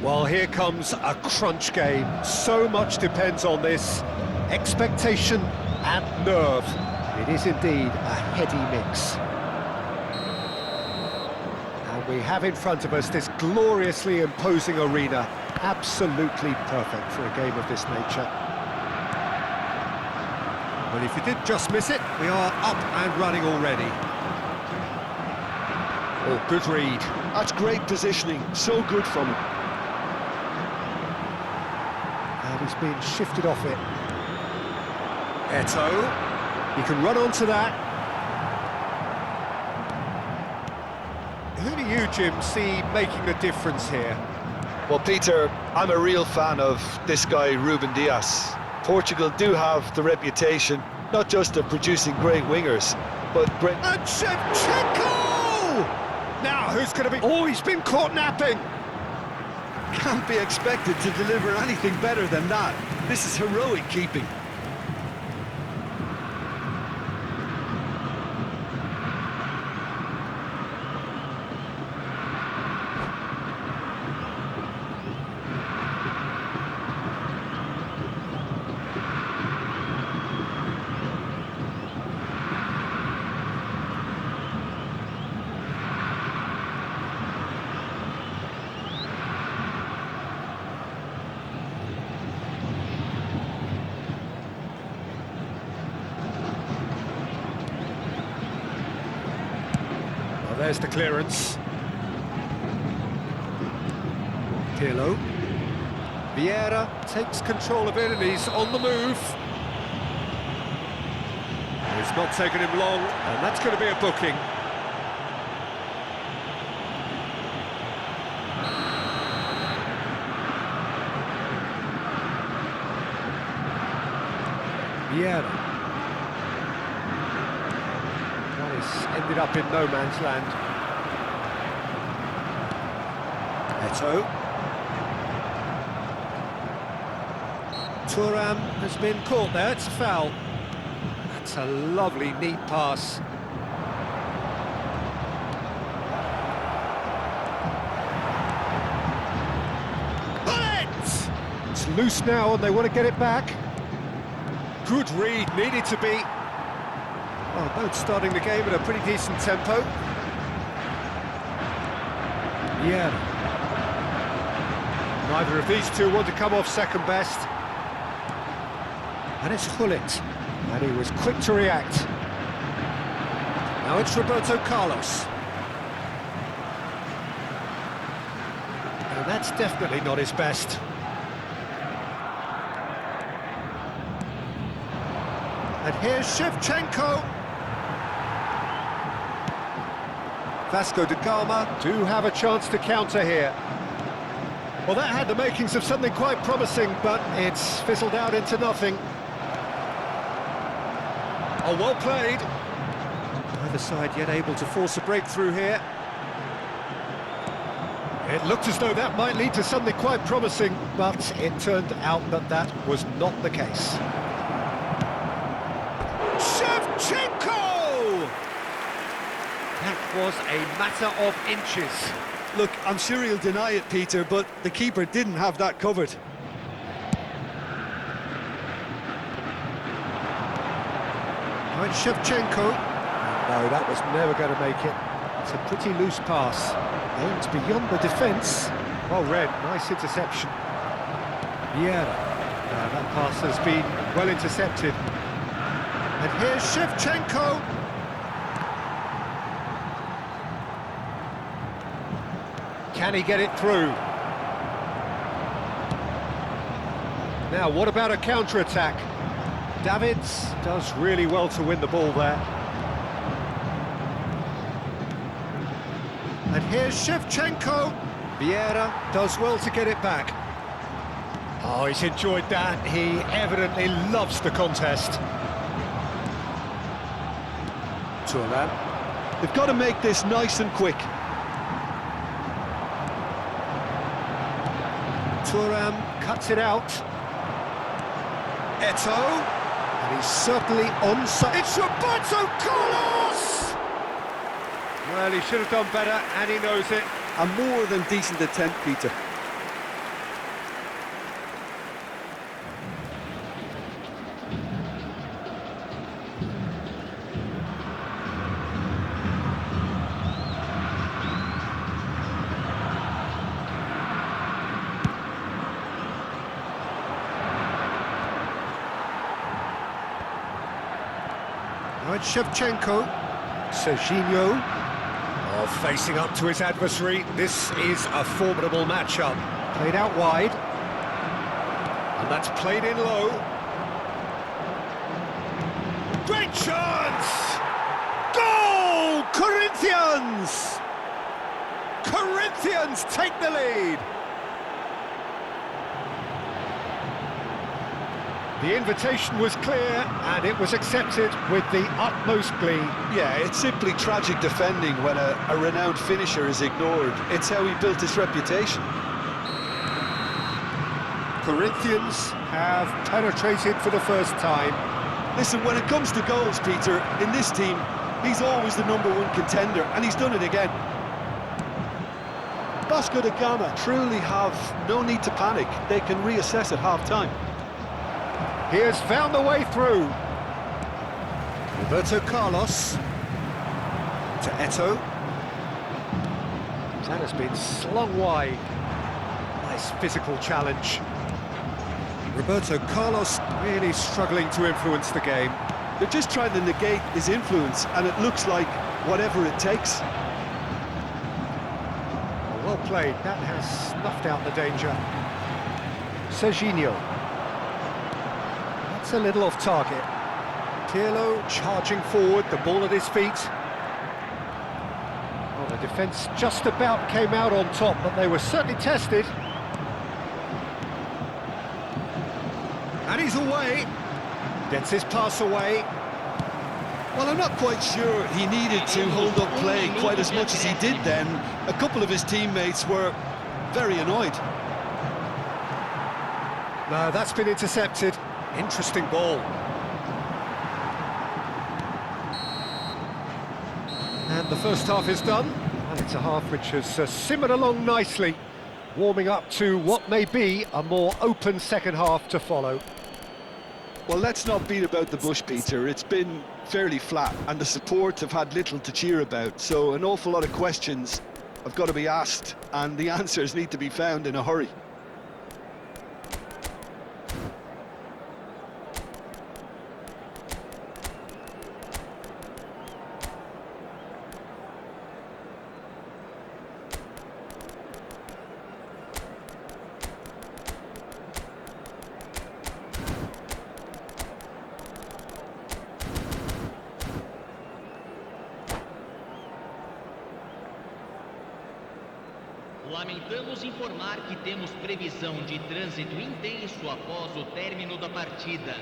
Well, here comes a crunch game. So much depends on this. Expectation and nerve. It is indeed a heady mix. And we have in front of us this gloriously imposing arena. Absolutely perfect for a game of this nature. But if you did just miss it, we are up and running already. Oh, good read. That's great positioning, so good from him. And he's been shifted off it. Eto'o. He can run onto that. Who do you, Jim, see making the difference here? Well, Peter, I'm a real fan of this guy, Ruben Dias. Portugal do have the reputation, not just of producing great wingers, but great... And Shevchenko! Now, who's going to be... Oh, he's been caught napping! Can't be expected to deliver anything better than that. This is heroic keeping. There's the clearance. Pirlo. Vieira takes control of it and he's on the move. It's not taken him long, and that's going to be a booking. Vieira. Ended up in no man's land. Eto'o. Thuram has been caught there, it's a foul. That's a lovely, neat pass. Bullet! It's loose now and they want to get it back. Good read, needed to be. Well, both starting the game at a pretty decent tempo. Yeah. Neither of these two want to come off second best. And it's Gullit. And he was quick to react. Now it's Roberto Carlos. And that's definitely not his best. And here's Shevchenko. Vasco da Gama do have a chance to counter here. Well, that had the makings of something quite promising, but it's fizzled out into nothing. Oh, well played. Neither side yet able to force a breakthrough here. It looked as though that might lead to something quite promising, but it turned out that that was not the case. Shevchenko! That was a matter of inches. Look, I'm sure he'll deny it, Peter, but the keeper didn't have that covered. Now it's Shevchenko. No, that was never going to make it. It's a pretty loose pass. Aimed beyond the defence. Well read, nice interception. Vieira. Now that pass has been well intercepted. And here's Shevchenko. Can he get it through? Now, what about a counter-attack? Davids does really well to win the ball there. And here's Shevchenko. Vieira does well to get it back. Oh, he's enjoyed that. He evidently loves the contest. Thuram. They've got to make this nice and quick. Thuram cuts it out. Eto'o. And he's certainly onside. It's Roberto Carlos! Well, he should have done better, and he knows it. A more than decent attempt, Peter. Now it's Shevchenko. Serginho. Oh, facing up to his adversary. This is a formidable matchup. Played out wide. And that's played in low. Great chance! Goal! Corinthians! Corinthians take the lead. The invitation was clear, and it was accepted with the utmost glee. Yeah, it's simply tragic defending when a renowned finisher is ignored. It's how he built his reputation. Corinthians have penetrated for the first time. Listen, when it comes to goals, Peter, in this team, he's always the #1 contender, and he's done it again. Vasco da Gama truly have no need to panic. They can reassess at half-time. He has found the way through. Roberto Carlos to Eto'o. That has been slung wide. Nice physical challenge. Roberto Carlos really struggling to influence the game. They're just trying to negate his influence, and it looks like whatever it takes. Well played, that has snuffed out the danger. Serginho. That's a little off target. Pirlo charging forward, the ball at his feet. Well, the defence just about came out on top, but they were certainly tested. And he's away. Gets his pass away. Well, I'm not quite sure he needed to hold up play quite as much as he did then. A couple of his teammates were very annoyed. No, that's been intercepted. Interesting ball. And the first half is done. And it's a half which has simmered along nicely, warming up to what may be a more open second half to follow. Well, let's not beat about the bush, Peter. It's been fairly flat, and the support have had little to cheer about. So an awful lot of questions have got to be asked, and the answers need to be found in a hurry. Lamentamos informar que temos previsão de trânsito intenso após o término da partida.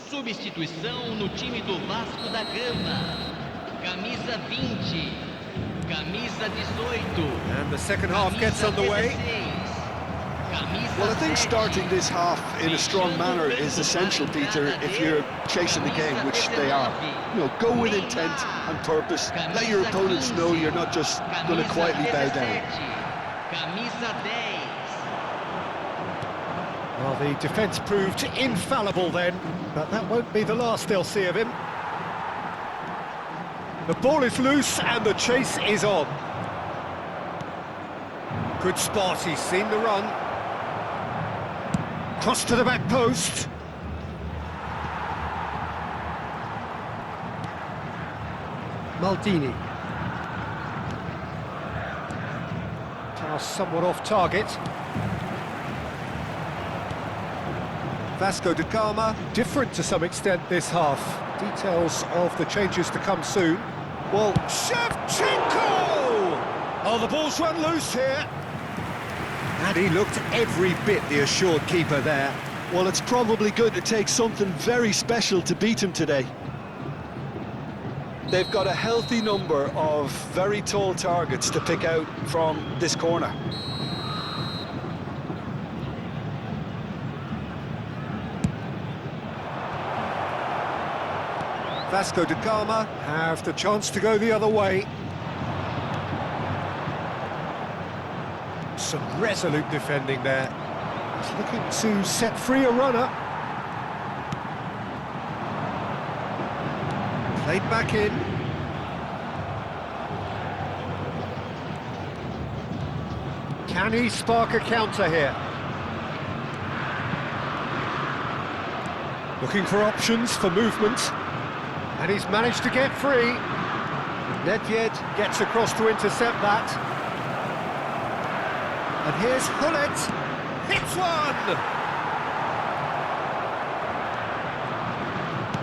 Substituição no time do Vasco da Gama. Camisa 20. Camisa 18. And the second half gets underway. Well, I think starting this half in a strong manner is essential, Peter, if you're chasing the game, which they are. You know, go with intent and purpose. Let your opponents know you're not just going to quietly bow down. Camisa 10. Well, the defence proved infallible then, but that won't be the last they'll see of him. The ball is loose and the chase is on. Good spot, he's seen the run. Cross to the back post. Maldini. Pass somewhat off target. Vasco da Gama, different to some extent this half. Details of the changes to come soon. Well, Shevchenko! Oh, the ball's run loose here. And he looked every bit the assured keeper there. Well, it's probably going to take something very special to beat him today. They've got a healthy number of very tall targets to pick out from this corner. Vasco da Gama have the chance to go the other way. Some resolute defending there. He's looking to set free a runner. Played back in. Can he spark a counter here? Looking for options for movement. And he's managed to get free. Nedved gets across to intercept that. And here's Hullet. Hits one!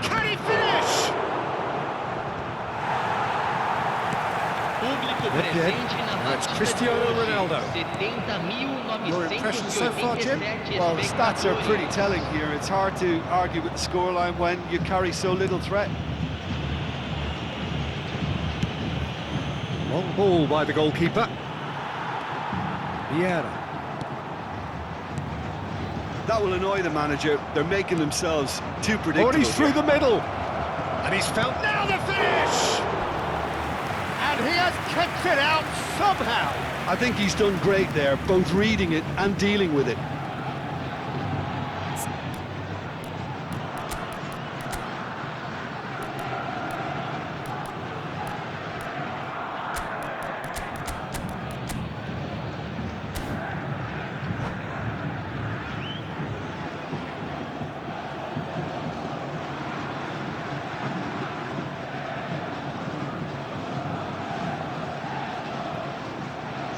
Can he finish? That's Cristiano Ronaldo. Your impression so far, Jim? Well, the stats are pretty telling here. It's hard to argue with the scoreline when you carry so little threat. Long ball by the goalkeeper. Vieira. That will annoy the manager. They're making themselves too predictable. Oh, he's through the middle. And he's found now the finish! And he has kept it out somehow. I think he's done great there, both reading it and dealing with it.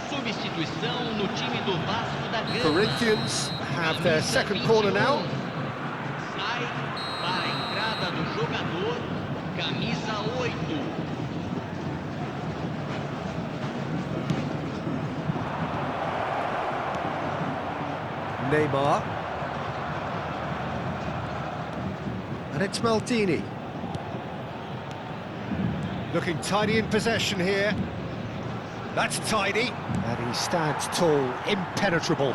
Substituição no time do Vasco da Gama. Corinthians have their second corner now. Sai para a entrada do jogador, camisa 8. Neymar. And it's Maldini. Looking tidy in possession here. That's tidy. And he stands tall, impenetrable.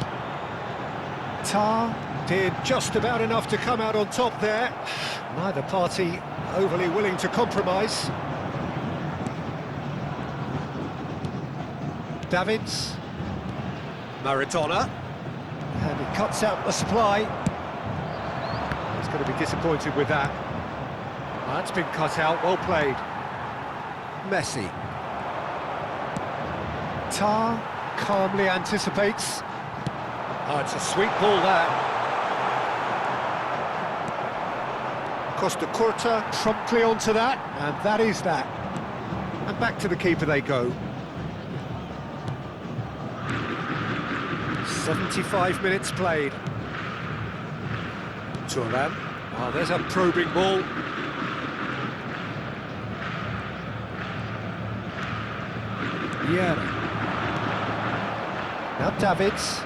Tar did just about enough to come out on top there. Neither party overly willing to compromise. Davids. Maradona. And he cuts out the supply. He's going to be disappointed with that. That's been cut out, well played. Messi. Tar calmly anticipates. Oh, it's a sweet ball there. Costa Curta promptly onto that, and that is that. And back to the keeper they go. 75 minutes played. Thuram. Oh, there's a probing ball. Vieira. Now Davids.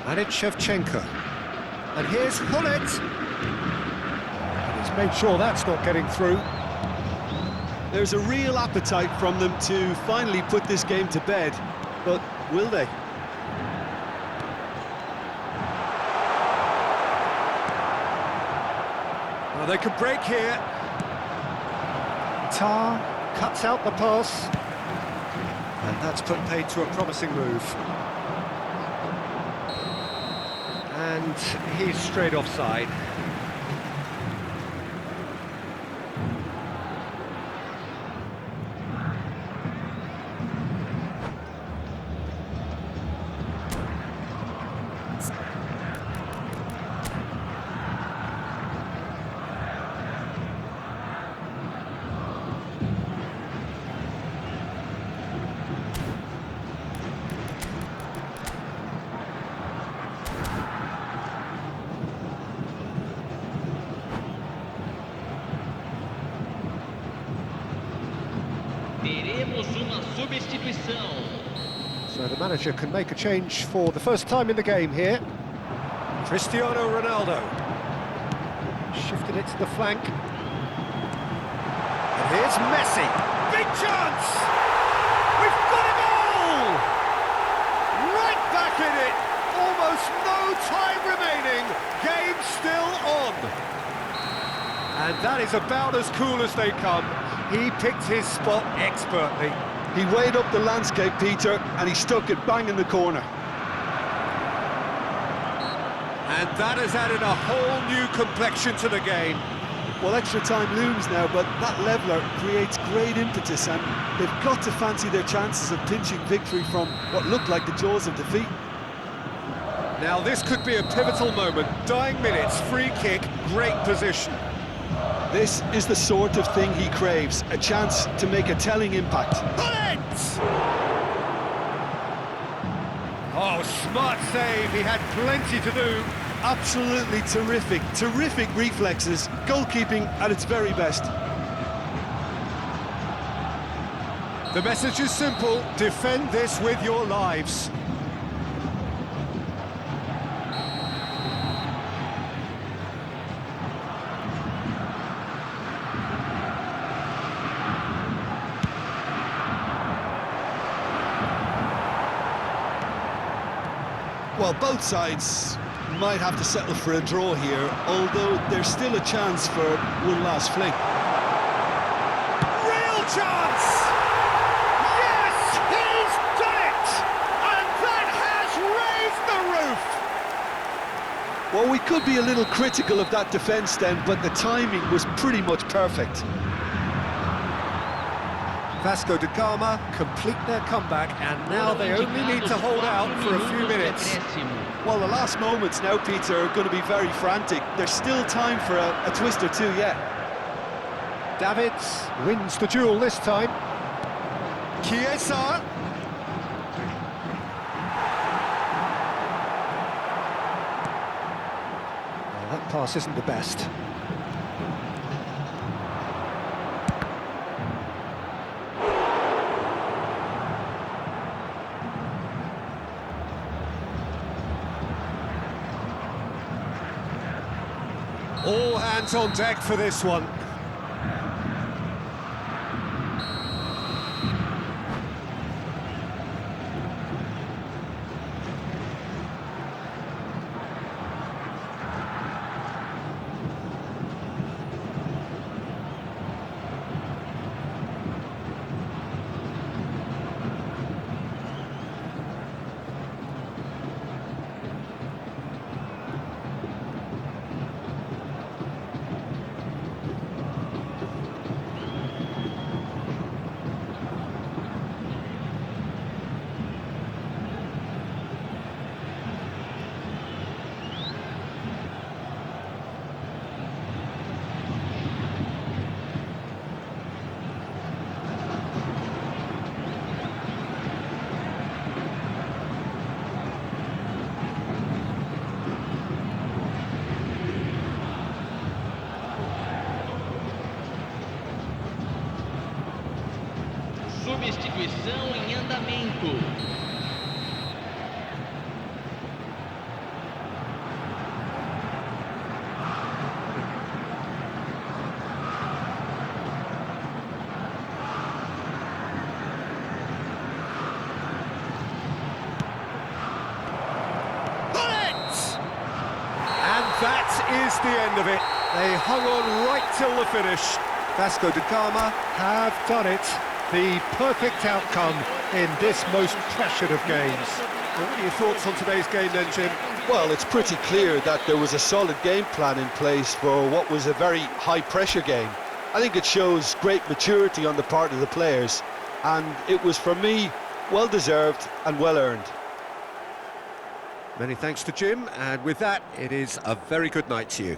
And it's Shevchenko. And here's Hullet. And He's made sure that's not getting through. There's a real appetite from them to finally put this game to bed, but will they? Well, they could break here. Tar cuts out the pass. And that's put paid to a promising move. And he's straight offside. Teremos uma substituição. So the manager can make a change for the first time in the game here. Cristiano Ronaldo. Shifted it to the flank. And here's Messi. Big chance! We've got a goal! Right back in it! Almost no time remaining. Game still on. And that is about as cool as they come. He picked his spot expertly. He weighed up the landscape, Peter, and he stuck it bang in the corner. And that has added a whole new complexion to the game. Well, extra time looms now, but that leveller creates great impetus, and they've got to fancy their chances of pinching victory from what looked like the jaws of defeat. Now this could be a pivotal moment. Dying minutes, free kick, great position. This is the sort of thing he craves, a chance to make a telling impact. Oh, smart save, he had plenty to do. Absolutely terrific reflexes, goalkeeping at its very best. The message is simple, defend this with your lives. Well, both sides might have to settle for a draw here, although there's still a chance for one last fling. Real chance! Yes, he's done it! And that has raised the roof! Well, we could be a little critical of that defence then, but the timing was pretty much perfect. Vasco da Gama complete their comeback, and now they only need to hold out for a few minutes. Well, the last moments now, Peter, are going to be very frantic. There's still time for a twist or two yet. Davids wins the duel this time. Chiesa. Well, that pass isn't the best. All hands on deck for this one. Substituição em andamento. that is the end of it. They hung on right till the finish. Vasco da Gama have done it. The perfect outcome in this most pressured of games. What are your thoughts on today's game then, Jim? Well, it's pretty clear that there was a solid game plan in place for what was a very high-pressure game. I think it shows great maturity on the part of the players, and it was, for me, well-deserved and well-earned. Many thanks to Jim, and with that, it is a very good night to you.